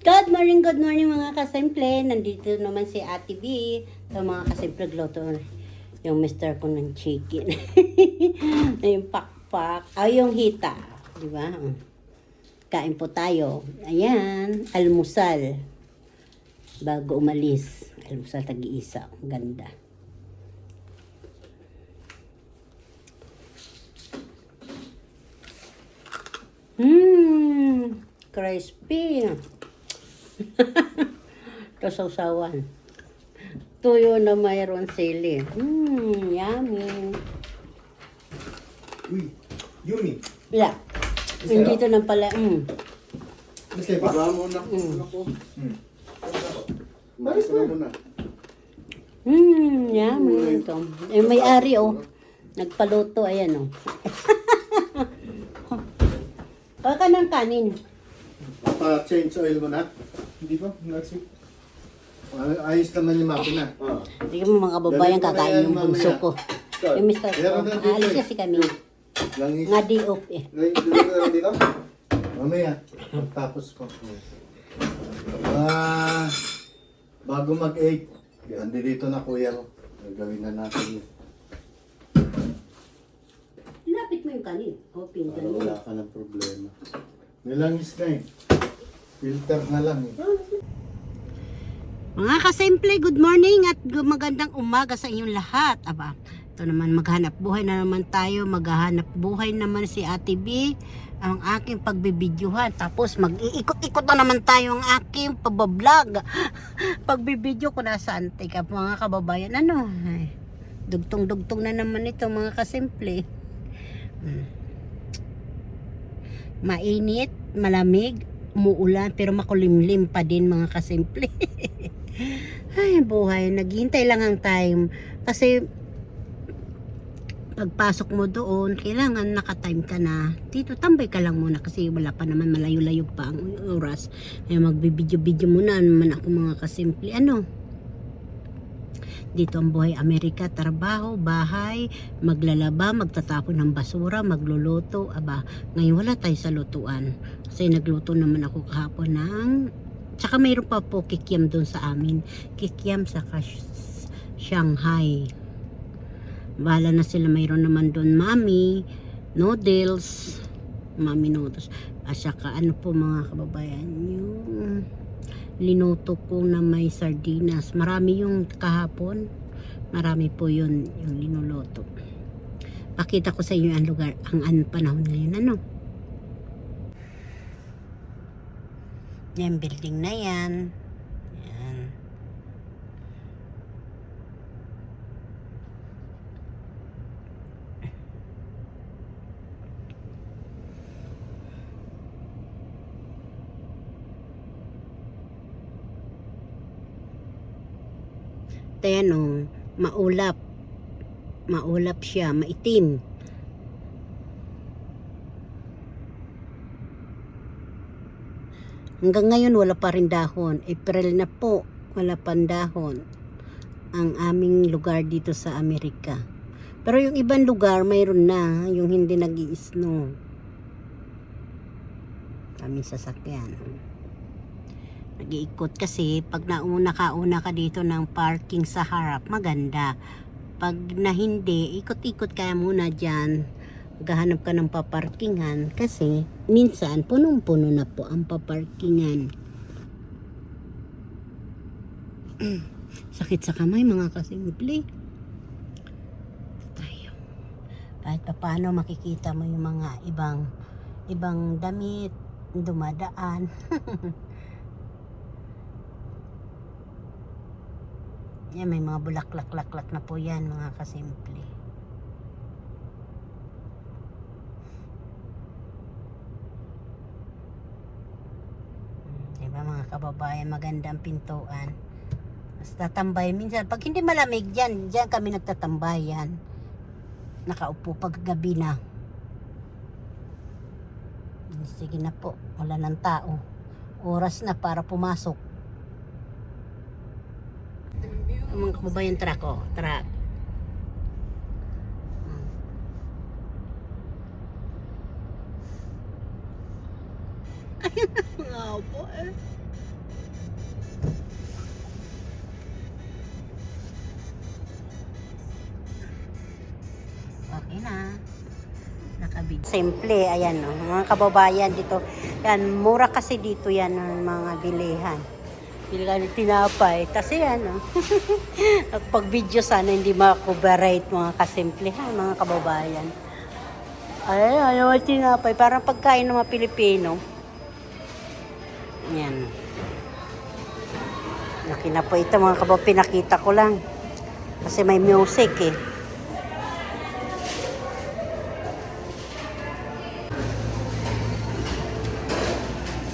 Good morning mga kasimple. Nandito naman si Ate B. Ito mga kasimple, gluto yung mister ko ng chicken. Yung pakpak. Yung hita. Diba? Kain po tayo. Ayan. Almusal. Bago umalis. Almusal tag-iisa. Ganda. Crispy. Kasawsawan. Tuyo na mayroon sili. Yummy. Uy, Yumi. Yeah. Dito na pala. Mas kayo ba? Baba mo na. Ako. Maris Baba mo na. Yummy ito. May-ari nagpaluto. Ayan Baka ka ng kanin. Pa-change oil mo na. Hindi pa, next week. Ayos naman yung makina. Hindi mo mga kababayan kakain yung bunso ko. Yung mister ko. Aalis kasi kami. Langis. Nga di-off Dito na lang dito? Mamaya. Pagtapos ko. Bago mag-8. Nandito na kuya ko. Gagawin na natin yun. Lapit mo yung kanin. Open ka Para mo. wala ka ng problema. May langis na eh. Filter na lang eh. Mga kasimple, good morning at magandang umaga sa inyong lahat. Aba, ito naman maghanap buhay na naman tayo. Maghahanap buhay naman si Ate B ang aking pagbibidyohan. Tapos mag-iikot-ikot na naman tayo ang aking pabablog. Pagbibidyo ko nasaan. Teka mga kababayan, ay, dugtong-dugtong na naman ito mga kasimple. Mainit, malamig, umuulan pero makulimlim pa din mga kasimple. Ay buhay, naghihintay lang ang time kasi pagpasok mo doon kailangan nakatime ka na. Dito tambay ka lang muna kasi wala pa naman, malayo-layo pa ang oras. Ay magbibidyo-bidyo muna naman ako mga kasimple. Dito ang buhay Amerika, trabaho, bahay, maglalaba, magtatapon ng basura, magluluto. Aba, ngayon wala tayo sa lutuan. Kasi nagluto naman ako kahapon ng... Tsaka mayroon pa po kikiam doon sa amin. Kikiam sa Shanghai. Bahala na sila, mayroon naman doon mami, noodles, mami noodles. At saka ano po mga kababayan, yung... linuto ko na may sardinas. Marami yung kahapon. Marami po yun yung linuluto. Pakita ko sa inyo ang lugar, ang panahon ngayon. Yan, building na yan. Yan. Ayan maulap siya, maitim. Hanggang ngayon wala pa rin dahon. April na po, wala pa dahon ang aming lugar dito sa Amerika. Pero yung ibang lugar mayroon na, yung hindi nag-i-snow. Kaming sasakyan. Nag-iikot kasi pag kauna ka dito ng parking sa harap, maganda. Pag na hindi, ikot-ikot ka muna dyan. Maghahanap ka ng paparkingan kasi minsan punong-puno na po ang paparkingan. Sakit sa kamay mga kasimple. Tayo. Kahit pa paano makikita mo yung mga ibang damit dumadaan. Yan, may mga bulaklak-laklak na po yan mga kasimple. Diba mga kababayan, magandang pintuan. Basta tambay minsan. Pag hindi malamig dyan kami nagtatambayan. Nakaupo pag gabi na. Sige na po, wala ng tao. Oras na para pumasok. Mga kababayan, truck. Ayun na nga po Simple, ayan o, mga kababayan dito. Yan, mura kasi dito yan ang mga bilihan. Bili ka ng tinapay. Kasi yan o. Pag video sana hindi makakoverate mga kasimple ha, mga kababayan. Ay, ayaw ang tinapay. Parang pagkain ng mga Pilipino. Yan. Laki na po ito mga kababayan. Pinakita ko lang. Kasi may music eh.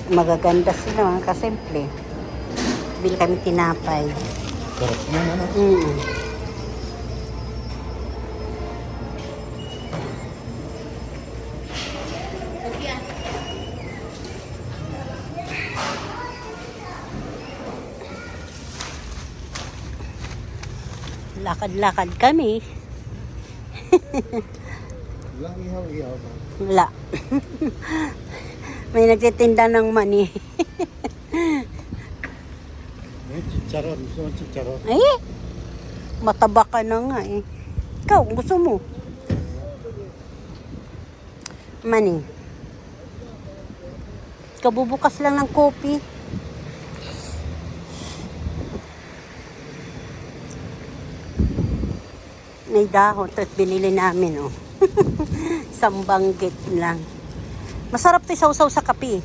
Magaganda sila mga kasimple. Bili kami tinapay. Sarap naman ano. Lakad-lakad kami. Walang ihaw-ihaw ba? Wala. May nagtitinda ng mani. May chicharon. Gusto mo chicharon? Eh, mataba ka na nga eh. Ikaw, gusto mo? Mani. Kabubukas lang ng kopi. May dahon. Ito binili namin oh. Isang banggit lang. Masarap to sausaw sa kape.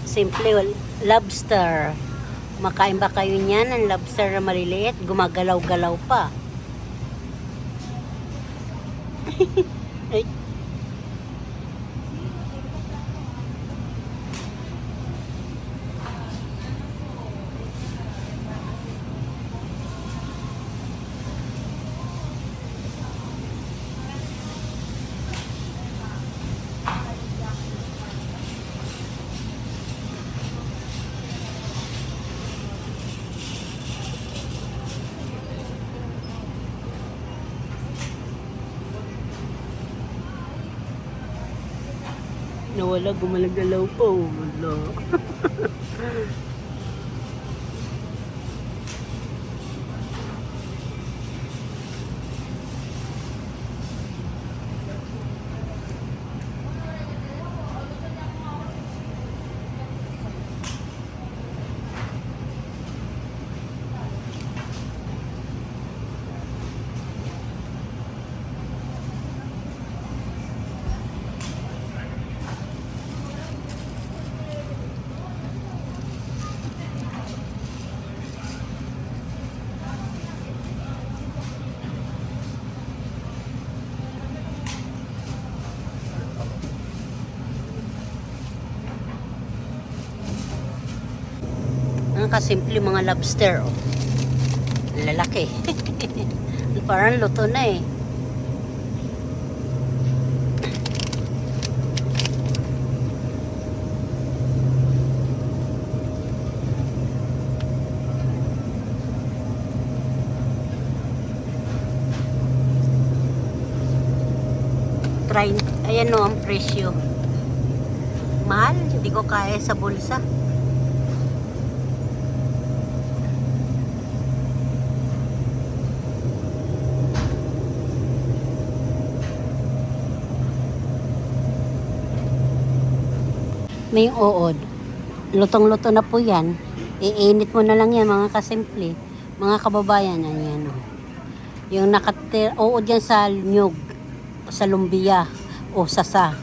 Simple lobster. Makain ba kayo niyan ng lobster na maliliit? Gumagalaw-galaw pa. Ay. Nawala, gumalagalaw pa. Wala. Ang kasimple mga lobster oh. Lalaki. Parang luto na eh. Try, ayan o ang presyo. Mahal, hindi ko kaya sa bulsa. May uod. Lutong-luto na po yan. Iinit mo na lang yan mga kasimple. Mga kababayan, yan o. Yung uod yan sa nyug, sa lumbia, o sasa.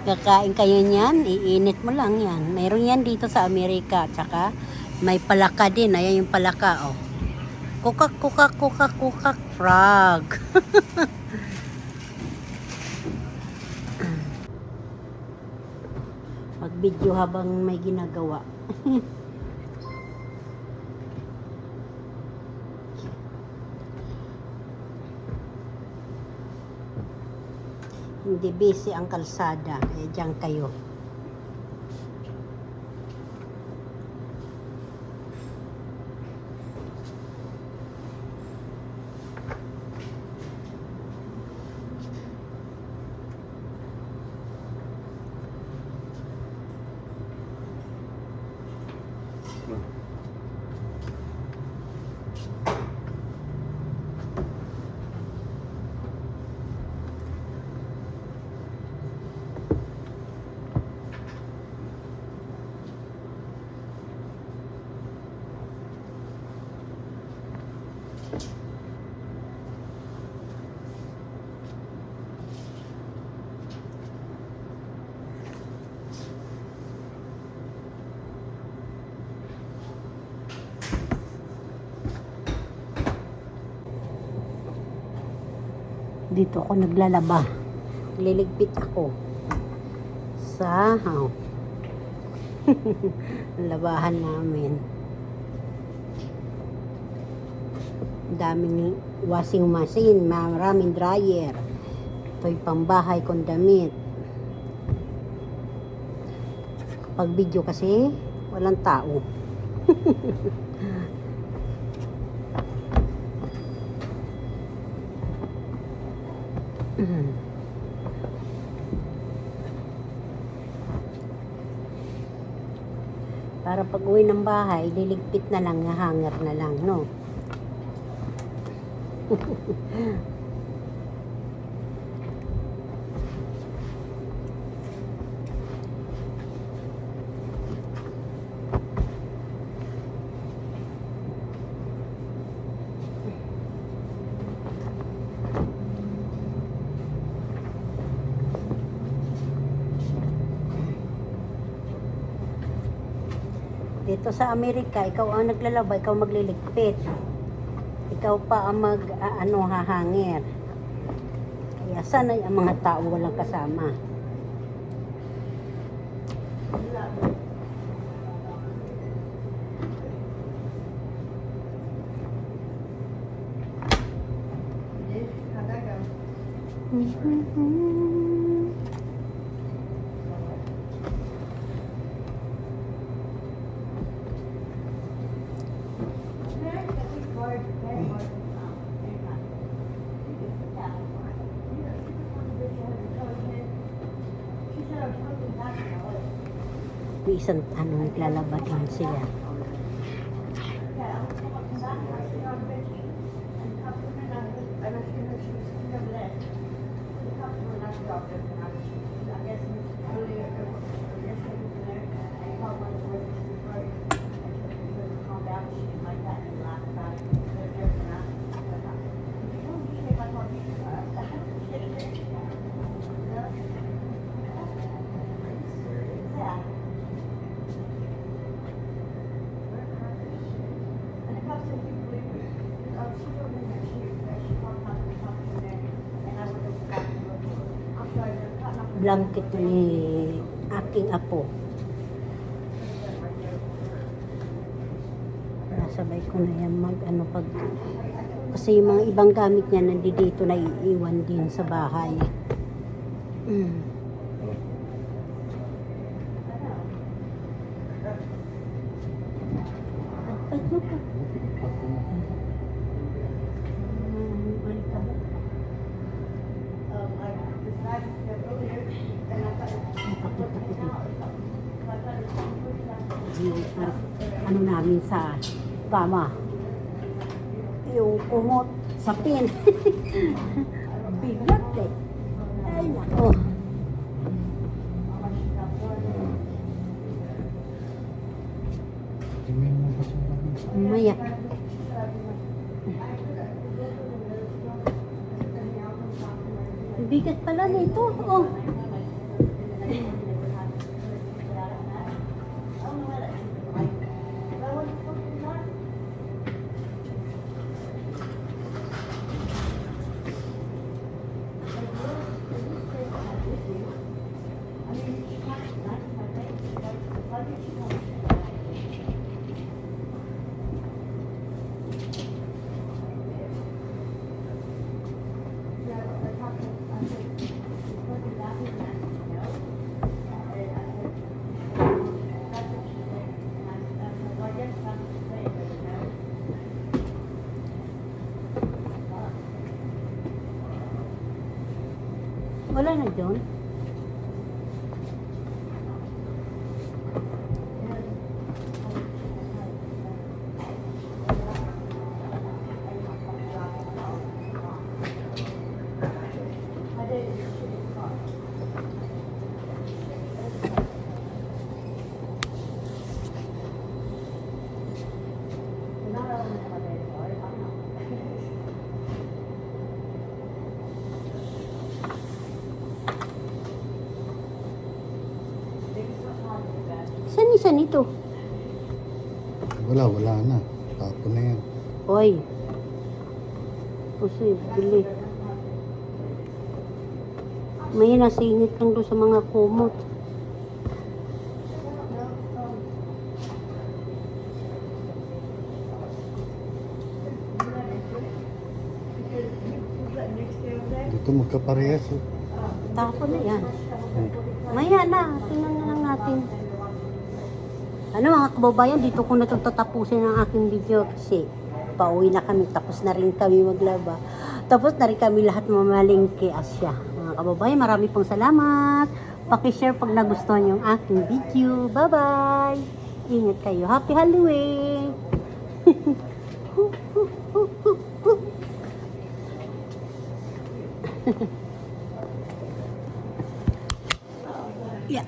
Kakain kayo niyan, iinit mo lang yan. Mayroon yan dito sa Amerika. Tsaka may palaka din. Ayan yung palaka o. Kukak, kukak, kukak, kukak, frog. Mag-video habang may ginagawa. Hindi busy ang kalsada. Eh, diyan kayo. Dito ako naglalaba. Liligpit ako. Sa labahan namin. Daming washing machine, maraming dryer. Ito'y pambahay kong damit. Pag video kasi, walang tao. Para pag uwi ng bahay, liligpit na lang, hanger na lang, no? Dito sa Amerika, ikaw ang naglalaba, ikaw magliligpit. Ikaw pa ang hahangir. Kaya sanay ang mga tao walang kasama. May isang naglalaba din sila. Blanket ni aking apo. Nasabay ko na yan pag kasi yung mga ibang gamit niya nandito na iiwan din sa bahay. Ano namin sa kama, yung kumot sa pin. Bigat eh. Ay nako. Maya. Bigat pala nito. Oh. Wala na John. Saan isa nito? Wala na. Tapon na yan. Oy. Kasi, bili. May nasingit lang doon sa mga kumot. Dito magkaparehas. Oh. Tapon na yan. Hmm. Maya na, tingnan na lang natin. Ano mga kababayan, dito ko na ito tatapusin ang aking video kasi pauwi na kami, tapos na rin kami maglaba. Tapos na rin kami lahat mamalingki Asya. Mga kababayan, marami pong salamat. Pakishare pag nagustuhan yung aking video. Bye-bye! Ingat kayo. Happy Halloween! Yeah.